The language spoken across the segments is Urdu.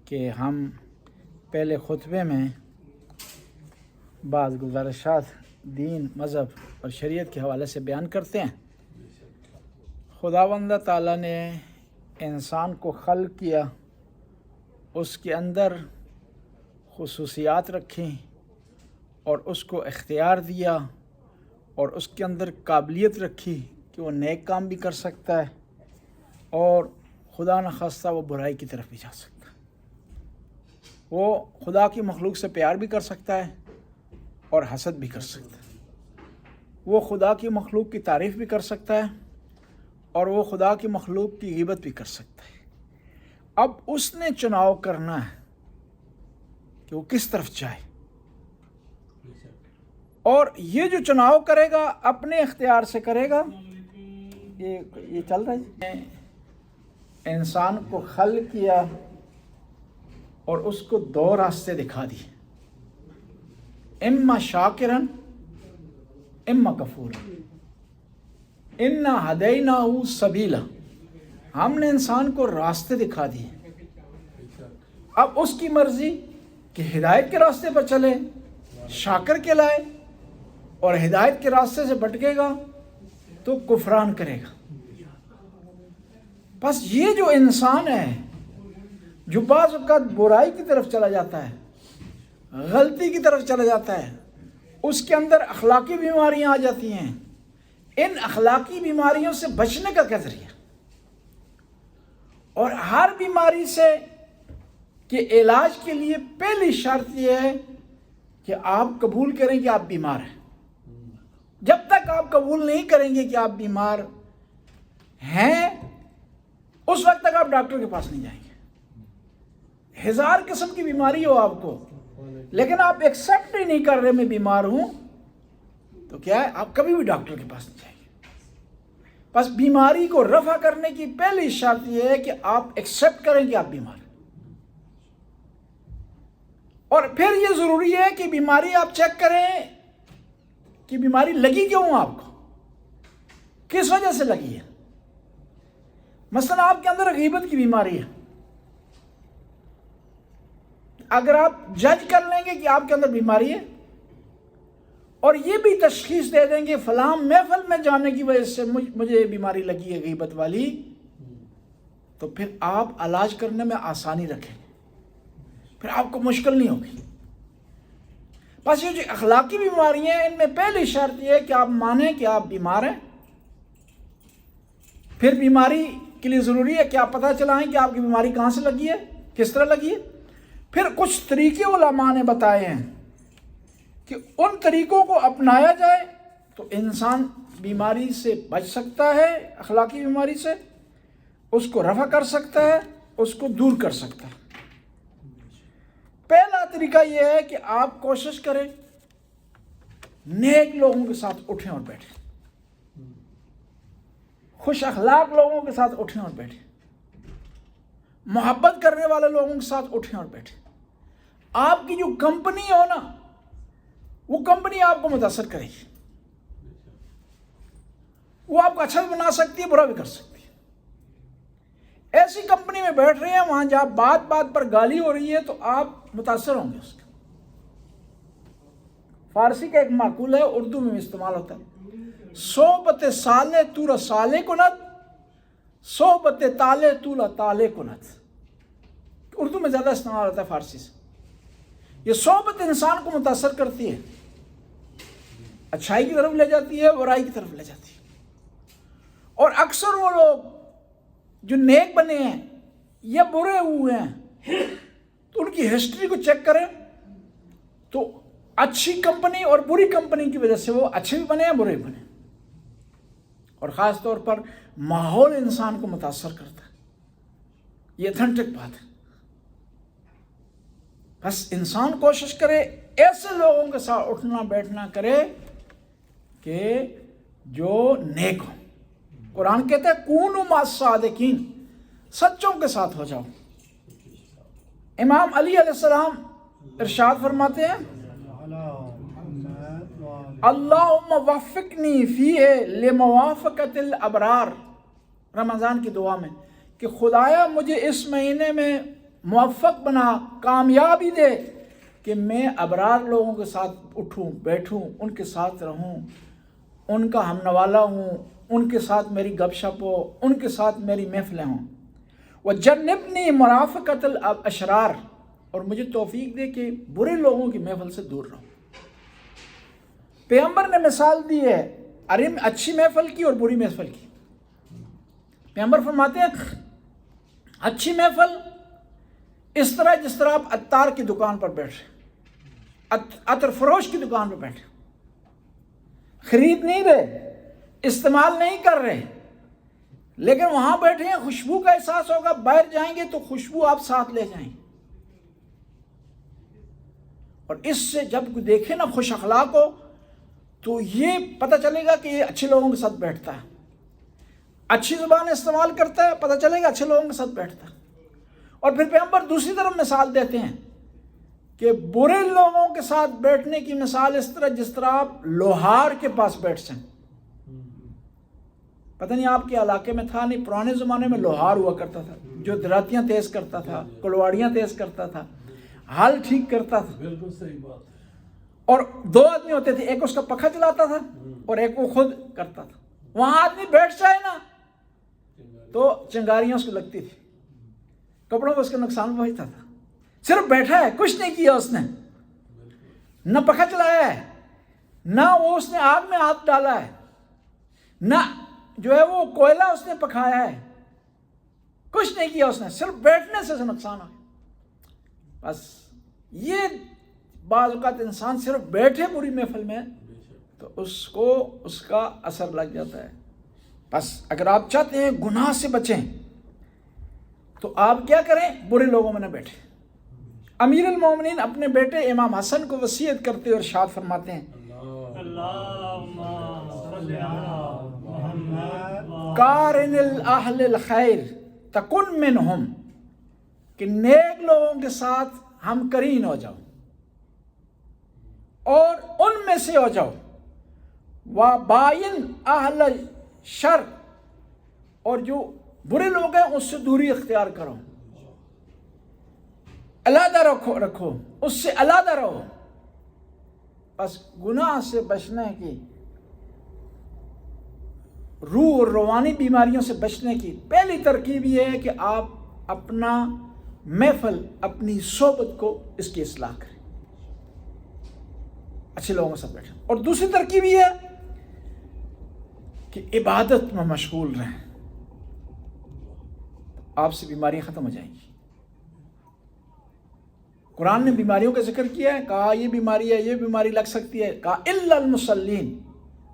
کہ ہم پہلے خطبے میں بعض گزارشات دین، مذہب اور شریعت کے حوالے سے بیان کرتے ہیں۔ خداوند تعالیٰ نے انسان کو خلق کیا، اس کے اندر خصوصیات رکھیں اور اس کو اختیار دیا اور اس کے اندر قابلیت رکھی کہ وہ نیک کام بھی کر سکتا ہے اور خدا نخواستہ وہ برائی کی طرف بھی جا سکتا ہے۔ وہ خدا کی مخلوق سے پیار بھی کر سکتا ہے اور حسد بھی کر سکتا ہے۔ وہ خدا کی مخلوق کی تعریف بھی کر سکتا ہے اور وہ خدا کی مخلوق کی غیبت بھی کر سکتا ہے۔ اب اس نے چناؤ کرنا ہے کہ وہ کس طرف جائے، اور یہ جو چناؤ کرے گا اپنے اختیار سے کرے گا۔ یہ چل رہا ہے، انسان کو خلق کیا اور اس کو دو راستے دکھا دیے، اما شاکرن اما کفورا، انا ہدیناہ سبیلا۔ ہم نے انسان کو راستے دکھا دیے، اب اس کی مرضی کہ ہدایت کے راستے پر چلے، شاکر کے لائے، اور ہدایت کے راستے سے بھٹکے گا تو کفران کرے گا۔ بس یہ جو انسان ہے جو بعض اوقات برائی کی طرف چلا جاتا ہے، غلطی کی طرف چلا جاتا ہے، اس کے اندر اخلاقی بیماریاں آ جاتی ہیں۔ ان اخلاقی بیماریوں سے بچنے کا کیا ذریعہ؟ اور ہر بیماری سے کے علاج کے لیے پہلی شرط یہ ہے کہ آپ قبول کریں کہ آپ بیمار ہیں۔ جب تک آپ قبول نہیں کریں گے کہ آپ بیمار ہیں، اس وقت تک آپ ڈاکٹر کے پاس نہیں جائیں گے۔ 1000 قسم کی بیماری ہو آپ کو، لیکن آپ ایکسیپٹ ہی نہیں کر رہے میں بیمار ہوں، تو کیا ہے، آپ کبھی بھی ڈاکٹر کے پاس نہیں جائیں گے۔ بس بیماری کو رفع کرنے کی پہلی شرط یہ ہے کہ آپ ایکسیپٹ کریں کہ آپ بیمار ہیں۔ اور پھر یہ ضروری ہے کہ بیماری آپ چیک کریں کہ بیماری لگی کیوں آپ کو، کس وجہ سے لگی ہے۔ مثلا آپ کے اندر غیبت کی بیماری ہے، اگر آپ جج کر لیں گے کہ آپ کے اندر بیماری ہے اور یہ بھی تشخیص دے دیں گے فلاں محفل میں جانے کی وجہ سے مجھے بیماری لگی ہے غیبت والی، تو پھر آپ علاج کرنے میں آسانی رکھیں گے، پھر آپ کو مشکل نہیں ہوگی۔ بس یہ جو اخلاقی بیماریاں ہیں، ان میں پہلی شرط یہ ہے کہ آپ مانیں کہ آپ بیمار ہیں۔ پھر بیماری کے لیے ضروری ہے کہ آپ پتہ چلائیں کہ آپ کی بیماری کہاں سے لگی ہے، کس طرح لگی ہے۔ پھر کچھ طریقے علماء نے بتائے ہیں کہ ان طریقوں کو اپنایا جائے تو انسان بیماری سے بچ سکتا ہے، اخلاقی بیماری سے، اس کو رفع کر سکتا ہے، اس کو دور کر سکتا ہے۔ پہلا طریقہ یہ ہے کہ آپ کوشش کریں نیک لوگوں کے ساتھ اٹھیں اور بیٹھیں، خوش اخلاق لوگوں کے ساتھ اٹھیں اور بیٹھیں، محبت کرنے والے لوگوں کے ساتھ اٹھیں اور بیٹھیں۔ آپ کی جو کمپنی ہو نا، وہ کمپنی آپ کو متاثر کرے گی، وہ آپ کو اچھا بھی بنا سکتی ہے، برا بھی کر سکتی ہے۔ ایسی کمپنی میں بیٹھ رہے ہیں وہاں جہاں بات بات پر گالی ہو رہی ہے تو آپ متاثر ہوں گے اس کا۔ فارسی کا ایک معقول ہے، اردو میں استعمال ہوتا ہے، صحبت صالح تو رسالے کنت، صحبت تالے تو لطالے کنت۔ اردو میں زیادہ استعمال ہوتا ہے فارسی سے۔ یہ صحبت انسان کو متاثر کرتی ہے، اچھائی کی طرف لے جاتی ہے، برائی کی طرف لے جاتی ہے۔ اور اکثر وہ لوگ جو نیک بنے ہیں یا برے ہوئے ہیں، تو ان کی ہسٹری کو چیک کریں تو اچھی کمپنی اور بری کمپنی کی وجہ سے وہ اچھے بھی بنے ہیں، برے بھی بنے ہیں۔ اور خاص طور پر ماحول انسان کو متاثر کرتا ہے، یہ اتھینٹک بات ہے۔ بس انسان کوشش کرے ایسے لوگوں کے ساتھ اٹھنا بیٹھنا کرے کہ جو نیک ہوں۔ قرآن کہتا ہے کونوا مع الصادقین، سچوں کے ساتھ ہو جاؤ۔ امام علی علیہ السلام ارشاد فرماتے ہیں اللہم وفقنی فیہ لموافقت الابرار، رمضان کی دعا میں، کہ خدایا مجھے اس مہینے میں موفق بنا، کامیابی دے کہ میں ابرار لوگوں کے ساتھ اٹھوں بیٹھوں، ان کے ساتھ رہوں، ان کا ہم نوالا ہوں، ان کے ساتھ میری گپ شپ ہو، ان کے ساتھ میری محفلیں ہوں۔ وجنبنی مرافقۃ الاشرار، اور مجھے توفیق دے کہ برے لوگوں کی محفل سے دور رہوں۔ پیغمبر نے مثال دی ہے اچھی محفل کی اور بری محفل کی۔ پیغمبر فرماتے ہیں اچھی محفل اس طرح جس طرح آپ عطار کی دکان پر بیٹھے، عطر فروش کی دکان پر بیٹھے، خرید نہیں رہے، استعمال نہیں کر رہے، لیکن وہاں بیٹھے ہیں، خوشبو کا احساس ہوگا، باہر جائیں گے تو خوشبو آپ ساتھ لے جائیں گے، اور اس سے جب کوئی دیکھے نا خوش اخلاق ہو تو یہ پتہ چلے گا کہ یہ اچھے لوگوں کے ساتھ بیٹھتا ہے، اچھی زبان استعمال کرتا ہے، پتہ چلے گا اچھے لوگوں کے ساتھ بیٹھتا ہے۔ اور پھر پیغمبر دوسری طرف مثال دیتے ہیں کہ برے لوگوں کے ساتھ بیٹھنے کی مثال اس طرح جس طرح آپ لوہار کے پاس بیٹھ جائیں۔ پتہ نہیں آپ کے علاقے میں تھا نہیں، پرانے زمانے میں لوہار ہوا کرتا تھا جو دراتیاں تیز کرتا تھا، کلواڑیاں تیز کرتا تھا، حال ٹھیک کرتا تھا۔ بالکل صحیح بات ہے۔ اور دو آدمی ہوتے تھے، ایک اس کا پکھا چلاتا تھا اور ایک وہ خود کرتا تھا۔ وہاں آدمی بیٹھ جائے نا تو چنگاریاں اس کو لگتی تھی، کپڑوں کو اس کا نقصان پہنچتا تھا۔ صرف بیٹھا ہے، کچھ نہیں کیا اس نے، نہ پکھا چلایا ہے، نہ وہ اس نے آگ میں ہاتھ ڈالا ہے، نہ جو ہے وہ کوئلہ اس نے پکایا ہے، کچھ نہیں کیا اس نے، صرف بیٹھنے سے نقصان ہے۔ بس یہ بعض اوقات انسان صرف بیٹھے بری محفل میں تو اس کو اس کا اثر لگ جاتا ہے۔ بس اگر آپ چاہتے ہیں گناہ سے بچیں تو آپ کیا کریں؟ برے لوگوں میں نہ بیٹھیں۔ امیر المومنین اپنے بیٹے امام حسن کو وصیت کرتے اور ارشاد فرماتے ہیں قارن الاہل الخیر تکن منہم، کہ نیک لوگوں کے ساتھ ہم قرین ہو جاؤ اور ان میں سے ہو جاؤ، وبائن اہل شر، اور جو برے لوگ ہیں اس سے دوری اختیار کرو، علیحدہ رکھو، اس سے علیحدہ رہو۔ بس گناہ سے بچنے کی، روح اور روحانی بیماریوں سے بچنے کی پہلی ترکیب یہ ہے کہ آپ اپنا محفل، اپنی صحبت کو اس کی اصلاح کریں، اچھے لوگوں کے ساتھ بیٹھیں۔ اور دوسری ترکیب یہ ہے کہ عبادت میں مشغول رہیں، آپ سے بیماریاں ختم ہو جائیں گی۔ قرآن نے بیماریوں کا ذکر کیا ہے، کہا یہ بیماری ہے، یہ بیماری لگ سکتی ہے، کہا الا المصلین،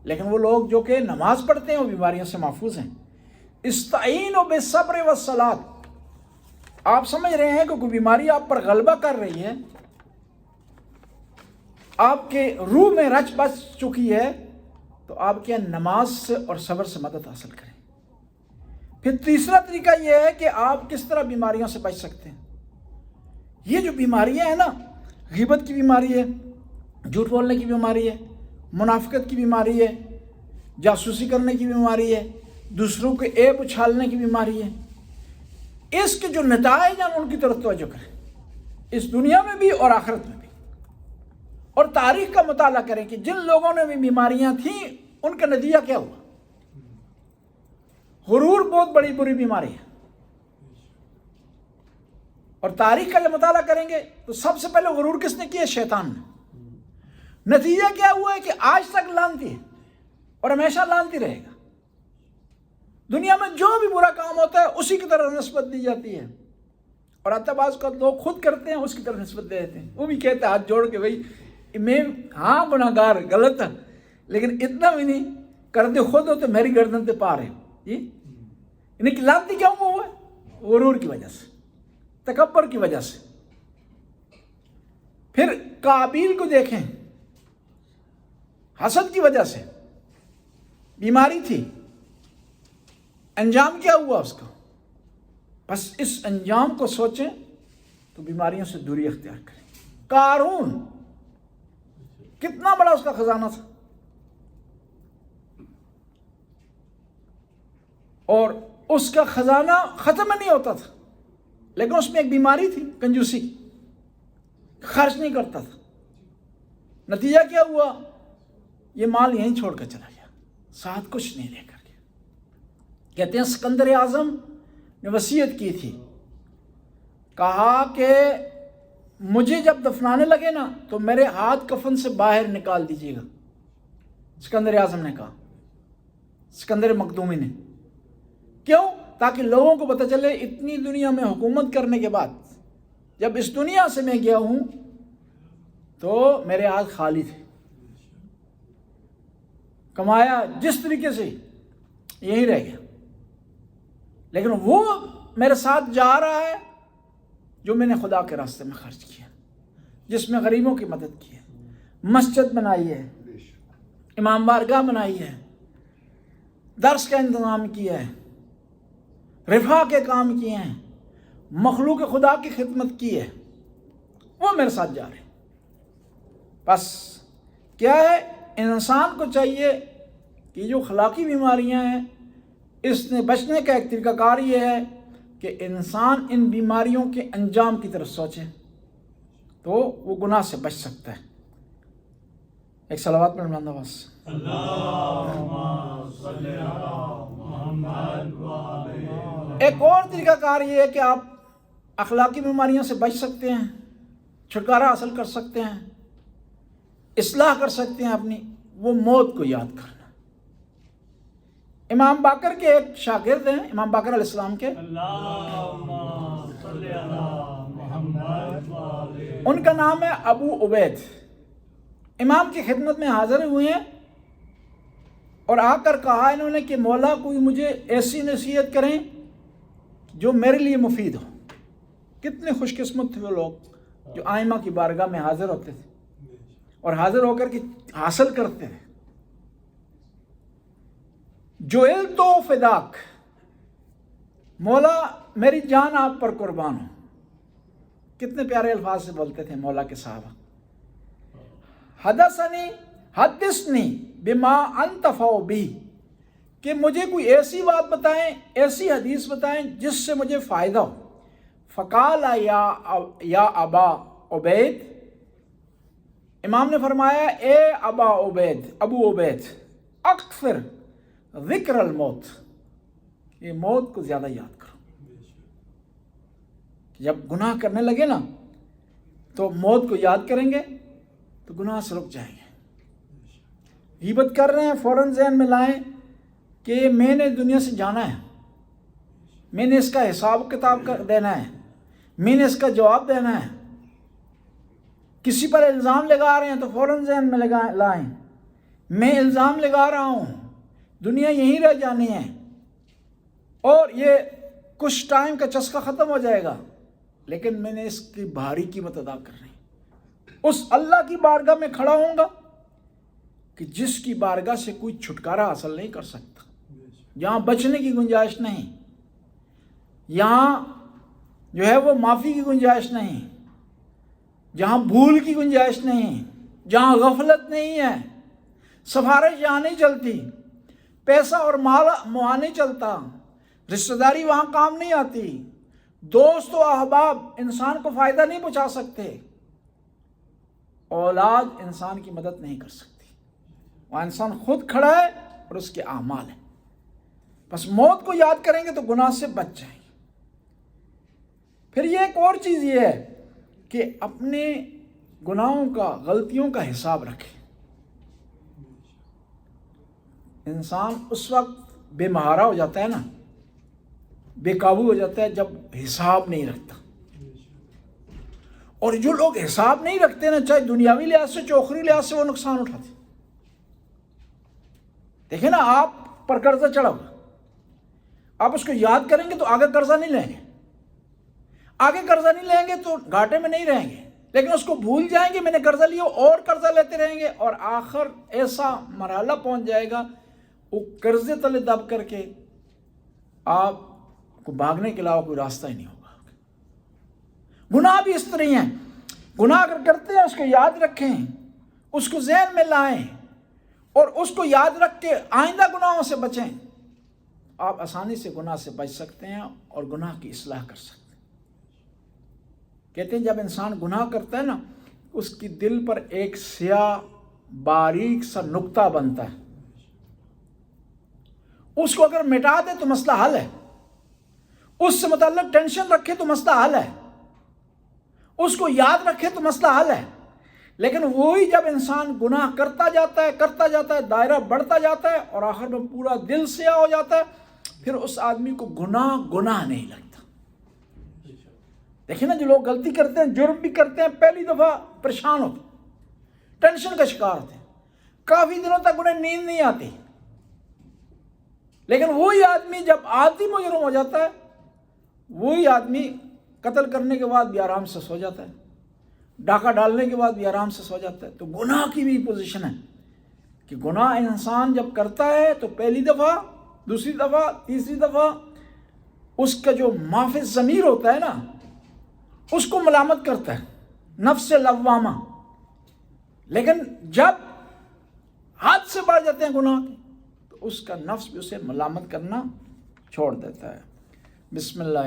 لیکن وہ لوگ جو کہ نماز پڑھتے ہیں وہ بیماریوں سے محفوظ ہیں۔ استعینوا بالصبر والصلاۃ، آپ سمجھ رہے ہیں کہ کوئی بیماری آپ پر غلبہ کر رہی ہے، آپ کے روح میں رچ بچ چکی ہے، تو آپ کیا نماز سے اور صبر سے مدد حاصل کریں۔ پھر تیسرا طریقہ یہ ہے کہ آپ کس طرح بیماریوں سے بچ سکتے ہیں۔ یہ جو بیماریاں ہیں نا، غیبت کی بیماری ہے، جھوٹ بولنے کی بیماری ہے، منافقت کی بیماری ہے، جاسوسی کرنے کی بیماری ہے، دوسروں کے عیب اچھالنے کی بیماری ہے، اس کے جو نتائج ہیں ان کی طرف توجہ کریں، اس دنیا میں بھی اور آخرت میں بھی۔ اور تاریخ کا مطالعہ کریں کہ جن لوگوں نے بھی بیماریاں تھیں ان کا نتیجہ کیا ہوا۔ غرور بہت بڑی بری بیماری ہے، اور تاریخ کا جب مطالعہ کریں گے تو سب سے پہلے غرور کس نے کیا؟ شیطان نے۔ نتیجہ کیا ہوا ہے کہ آج تک لعنتی ہے اور ہمیشہ لعنتی رہے گا۔ دنیا میں جو بھی برا کام ہوتا ہے اسی کی طرف نسبت دی جاتی ہے، اور حتی بعض کا لوگ خود کرتے ہیں اس کی طرف نسبت دے دیتے ہیں۔ وہ بھی کہتے ہیں ہاتھ جوڑ کے بھائی میں ہاں گناہگار غلط ہے، لیکن اتنا بھی نہیں کرتے خود ہو تو میری گردن تے پار ہے۔ جی یعنی کہ لعنتی کیوں ہوا ہے؟ غرور کی وجہ سے، تکبر کی وجہ سے۔ پھر قابیل کو دیکھیں، حسد کی وجہ سے بیماری تھی، انجام کیا ہوا اس کا؟ بس اس انجام کو سوچیں تو بیماریوں سے دوری اختیار کریں۔ قارون کتنا بڑا اس کا خزانہ تھا، اور اس کا خزانہ ختم نہیں ہوتا تھا، لیکن اس میں ایک بیماری تھی، کنجوسی، خرچ نہیں کرتا تھا۔ نتیجہ کیا ہوا؟ یہ مال یہیں چھوڑ کر چلا گیا، ساتھ کچھ نہیں لے کر گیا۔ کہتے ہیں سکندر اعظم نے وصیت کی تھی، کہا کہ مجھے جب دفنانے لگے نا تو میرے ہاتھ کفن سے باہر نکال دیجیے گا۔ سکندر اعظم نے کہا، سکندر مقدونی نے۔ کیوں؟ تاکہ لوگوں کو پتہ چلے اتنی دنیا میں حکومت کرنے کے بعد جب اس دنیا سے میں گیا ہوں تو میرے ہاتھ خالی تھے، کمایا جس طریقے سے یہی رہ گیا، لیکن وہ میرے ساتھ جا رہا ہے جو میں نے خدا کے راستے میں خرچ کیا، جس میں غریبوں کی مدد کی ہے، مسجد بنائی ہے، امام بارگاہ بنائی ہے، درس کا انتظام کیا ہے، رفاہ کے کام کیے ہیں، مخلوق خدا کی خدمت کی ہے، وہ میرے ساتھ جا رہے ہیں۔ بس کیا ہے، انسان کو چاہیے کہ جو اخلاقی بیماریاں ہیں اس نے بچنے کا ایک طریقہ کار یہ ہے کہ انسان ان بیماریوں کے انجام کی طرف سوچے تو وہ گناہ سے بچ سکتا ہے۔ ایک صلوات پڑھ بلند آواز سے۔ ایک اور طریقہ کار یہ ہے کہ آپ اخلاقی بیماریوں سے بچ سکتے ہیں، چھٹکارا حاصل کر سکتے ہیں، اصلاح کر سکتے ہیں اپنی، وہ موت کو یاد کرنا۔ امام باقر کے ایک شاگرد ہیں، امام باقر علیہ السلام کے، ان کا نام ہے ابو عبید۔ امام کی خدمت میں حاضر ہوئے ہیں اور آ کر کہا انہوں نے کہ مولا کوئی مجھے ایسی نصیحت کریں جو میرے لیے مفید ہو۔ کتنے خوش قسمت تھے وہ لوگ جو آئمہ کی بارگاہ میں حاضر ہوتے تھے اور حاضر ہو کر کے حاصل کرتے تھے۔ جوئل تو فداک، مولا میری جان آپ پر قربان ہو۔ کتنے پیارے الفاظ سے بولتے تھے مولا کے صحابہ۔ حدثنی بما انتفع بی، کہ مجھے کوئی ایسی بات بتائیں، ایسی حدیث بتائیں جس سے مجھے فائدہ ہو۔ فقال یا ابا عبید، امام نے فرمایا اے ابو عبید اکثر ذکر الموت، یہ موت کو زیادہ یاد کرو۔ جب گناہ کرنے لگے نا تو موت کو یاد کریں گے تو گناہ سے رک جائیں گے۔ غیبت کر رہے ہیں، فوراً ذہن میں لائیں کہ میں نے دنیا سے جانا ہے، میں نے اس کا حساب کتاب دینا ہے، میں نے اس کا جواب دینا ہے۔ کسی پر الزام لگا رہے ہیں تو فوراً ذہن میں لائیں میں الزام لگا رہا ہوں، دنیا یہیں رہ جانی ہے اور یہ کچھ ٹائم کا چسکا ختم ہو جائے گا، لیکن میں نے اس کی بھاری قیمت ادا کرنی۔ اس اللہ کی بارگاہ میں کھڑا ہوں گا کہ جس کی بارگاہ سے کوئی چھٹکارا حاصل نہیں کر سکتا، جہاں بچنے کی گنجائش نہیں، یہاں جو ہے وہ معافی کی گنجائش نہیں، جہاں بھول کی گنجائش نہیں، جہاں غفلت نہیں ہے، سفارش یہاں نہیں چلتی، پیسہ اور مال وہاں نہیں چلتا، رشتہ داری وہاں کام نہیں آتی، دوست و احباب انسان کو فائدہ نہیں پہنچا سکتے، اولاد انسان کی مدد نہیں کر سکتی، وہاں انسان خود کھڑا ہے اور اس کے اعمال ہیں۔ بس موت کو یاد کریں گے تو گناہ سے بچ جائیں گے۔ پھر یہ ایک اور چیز یہ ہے کہ اپنے گناہوں کا، غلطیوں کا حساب رکھیں۔ انسان اس وقت بے مہارا ہو جاتا ہے نا، بے قابو ہو جاتا ہے جب حساب نہیں رکھتا۔ اور جو لوگ حساب نہیں رکھتے نا، چاہے دنیاوی لحاظ سے چاہے اخروی لحاظ سے، وہ نقصان اٹھاتے۔ دیکھیں نا، آپ پر قرضہ چڑھا ہوا، آپ اس کو یاد کریں گے تو آگے قرضہ نہیں لیں گے، آگے قرضہ نہیں لیں گے تو گھاٹے میں نہیں رہیں گے، لیکن اس کو بھول جائیں گے میں نے قرضہ لیا اور قرضہ لیتے رہیں گے، اور آخر ایسا مرحلہ پہنچ جائے گا وہ قرضے تلے دب کر کے آپ کو بھاگنے کے علاوہ کوئی راستہ ہی نہیں ہوگا۔ گناہ بھی اس طرح ہی ہیں، گناہ اگر کرتے ہیں اس کو یاد رکھیں، اس کو ذہن میں لائیں اور اس کو یاد رکھ کے آئندہ گناہوں سے بچیں، آپ آسانی سے گناہ سے بچ سکتے ہیں اور گناہ کی اصلاح کر سکتے ہیں۔ کہتے ہیں جب انسان گناہ کرتا ہے نا، اس کی دل پر ایک سیاہ باریک سا نقطہ بنتا ہے. اس کو اگر مٹا دے تو مسئلہ حل ہے، اس سے متعلق ٹینشن رکھے تو مسئلہ حل ہے، اس کو یاد رکھے تو مسئلہ حل ہے. لیکن وہی جب انسان گناہ کرتا جاتا ہے، دائرہ بڑھتا جاتا ہے اور آخر میں پورا دل سیاہ ہو جاتا ہے، پھر اس آدمی کو گناہ نہیں لگتا. دیکھیں نا، جو لوگ غلطی کرتے ہیں، جرم بھی کرتے ہیں، پہلی دفعہ پریشان ہوتے، ٹینشن کا شکار ہوتے ہیں، کافی دنوں تک انہیں نیند نہیں آتی. لیکن وہی آدمی جب عادی مجرم ہو جاتا ہے، وہی آدمی قتل کرنے کے بعد بھی آرام سے سو جاتا ہے، ڈاکہ ڈالنے کے بعد بھی آرام سے سو جاتا ہے. تو گناہ کی بھی پوزیشن ہے کہ گناہ انسان جب کرتا ہے تو پہلی دفعہ، دوسری دفعہ، تیسری دفعہ اس کا جو مافِ ضمیر ہوتا ہے نا، اس کو ملامت کرتا ہے، نفس لوامہ. لیکن جب حد سے بڑھ جاتے ہیں گناہ کے، تو اس کا نفس بھی اسے ملامت کرنا چھوڑ دیتا ہے. بسم اللہ.